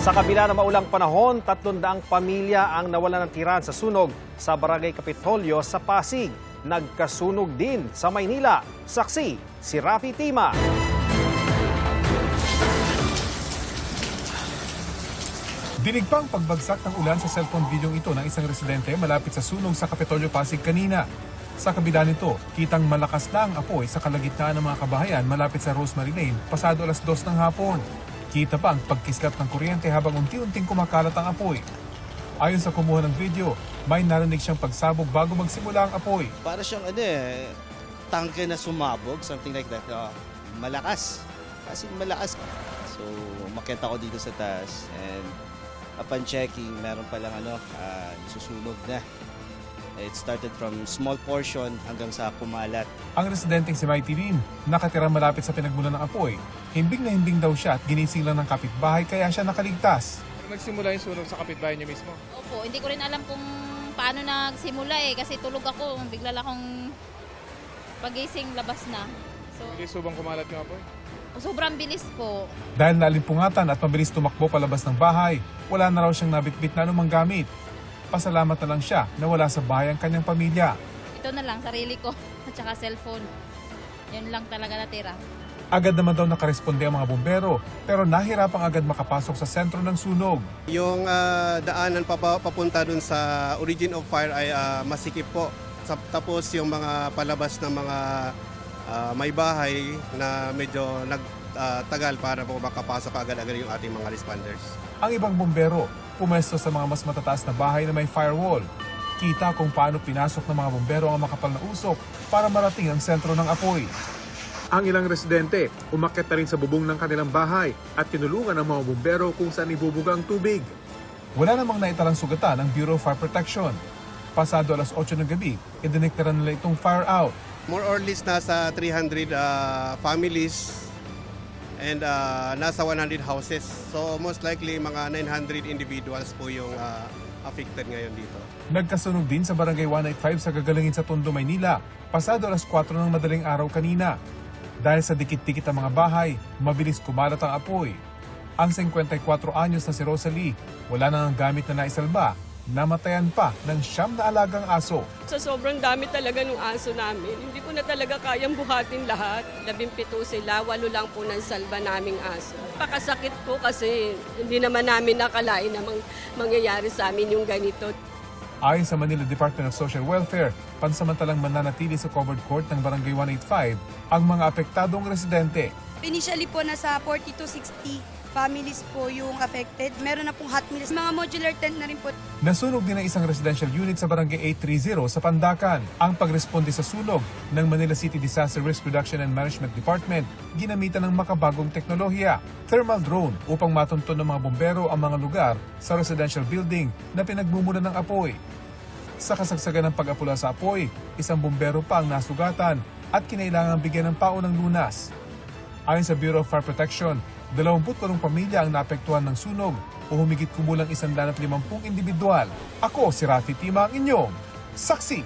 Sa kabila ng maulang panahon, 300 pamilya ang nawalan ng tirahan sa sunog sa Barangay Kapitolyo sa Pasig. Nagkasunog din sa Maynila. Saksi, si Rafi Tima. Dinig pang pagbagsak ng ulan sa cellphone video ito ng isang residente malapit sa sunog sa Kapitolyo, Pasig kanina. Sa kabila nito, kitang malakas na ang apoy sa kalagitnaan ng mga kabahayan malapit sa Rosemary Lane pasado alas 2 ng hapon. Kita pa ang pagkislat ng kuryente habang unti-unting kumakalat ang apoy. Ayon sa kumuha ng video, may narinig siyang pagsabog bago magsimula ang apoy. Para siyang tangke na sumabog, something like that. Malakas. Kasi malakas. So, umakyat ako dito sa taas and upon checking, meron palang susunog na. It started from small portion hanggang sa kumalat. Ang residenteng si Mighty Lin, nakatira malapit sa pinagmulan ng apoy. Himbing na himbing daw siya at ginising lang ng kapitbahay kaya siya nakaligtas. Nagsimula yung sunog sa kapitbahay niyo mismo? Opo, hindi ko rin alam kung paano nagsimula kasi tulog ako. Bigla lang akong pagising, labas na. So, Bilis subang kumalat yung apoy? sobrang bilis po. Dahil nalimpungatan at mabilis tumakbo palabas ng bahay, wala na raw siyang nabitbit na anumang gamit. Pasalamat na lang siya na wala sa bahay ang kanyang pamilya. Ito na lang, sarili ko at saka cellphone. Yun lang talaga natira. Agad naman daw nakaresponde ang mga bumbero pero nahirapang agad makapasok sa sentro ng sunog. Yung daanan papunta dun sa origin of fire ay masikip po. Tapos yung mga palabas ng mga may bahay na medyo nagtagal para po makapasok agad-agad yung ating mga responders. Ang ibang bumbero, pumesto sa mga mas matataas na bahay na may firewall. Kita kung paano pinasok ng mga bumbero ang makapal na usok para marating ang sentro ng apoy. Ang ilang residente, umakyat na rin sa bubong ng kanilang bahay at tinulungan ang mga bumbero kung saan ibubuga ang tubig. Wala namang naitalang sugatan ng Bureau of Fire Protection. Pasado alas 8 ng gabi, idineklara nila itong fire out. More or less nasa 300 families and nasa 100 houses. So most likely mga 900 individuals po yung affected ngayon dito. Nagkasunog din sa Barangay 185 sa Gagalangin sa Tondo, Maynila, pasado alas 4 ng madaling araw kanina. Dahil sa dikit-dikit ang mga bahay, mabilis kumalat ang apoy. Ang 54 anyos na si Rosalie, wala na ng gamit na naisalba, namatayan pa ng 9 na alagang aso. Sa sobrang dami talaga ng aso namin, hindi ko na talaga kayang buhatin lahat. 17 sila, 8 lang po ng salba naming aso. Pakasakit po kasi hindi naman namin nakalain na mangyayari sa amin yung ganito. Ayon sa Manila Department of Social Welfare, pansamantalang mananatili sa covered court ng Barangay 185 ang mga apektadong residente. Initially po nasa 40 to 60 families po yung affected. Meron na pong hot meals. Mga modular tent na rin po. Nasunog din ang isang residential unit sa Barangay 830 sa Pandacan. Ang pagresponde sa sunog ng Manila City Disaster Risk Reduction and Management Department ginamitan ng makabagong teknolohiya, thermal drone, upang matunton ng mga bombero ang mga lugar sa residential building na pinagmumulan ng apoy. Sa kasagsagan ng pag-apula sa apoy, isang bombero pa ang nasugatan at kinailangang bigyan ng paunang lunas. Ayon sa Bureau of Fire Protection, 28 pamilya ang naapektuhan ng sunog o humigit kumulang 150 individual. Ako si Rafi Tima, ang inyong saksi.